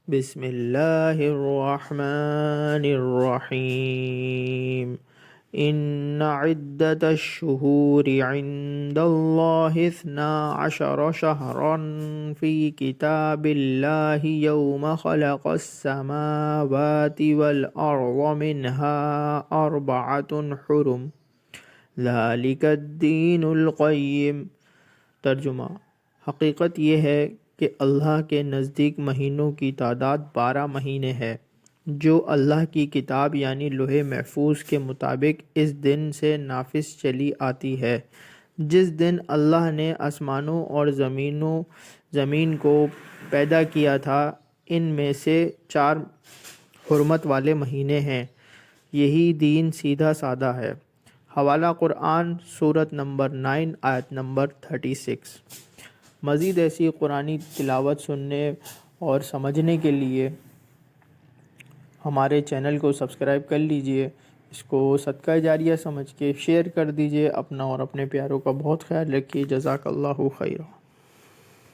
بسم اللہ الرحمن الرحیم ان عدت الشہور عند اللہ 12 شہرا فی کتاب اللہ یوم خلق السماوات والارض منها 4 حرم ذالک الدین القیم۔ ترجمہ: حقیقت یہ ہے کہ اللہ کے نزدیک مہینوں کی تعداد 12 مہینے ہے، جو اللہ کی کتاب یعنی لوح محفوظ کے مطابق اس دن سے نافذ چلی آتی ہے جس دن اللہ نے آسمانوں اور زمین کو پیدا کیا تھا۔ ان میں سے 4 حرمت والے مہینے ہیں۔ یہی دین سیدھا سادہ ہے۔ حوالہ قرآن سورۃ نمبر 9 آیت نمبر 36۔ مزید ایسی قرآنی تلاوت سننے اور سمجھنے کے لیے ہمارے چینل کو سبسکرائب کر لیجئے، اس کو صدقہ جاریہ سمجھ کے شیئر کر دیجئے۔ اپنا اور اپنے پیاروں کا بہت خیال رکھیے۔ جزاک اللہ خیرہ۔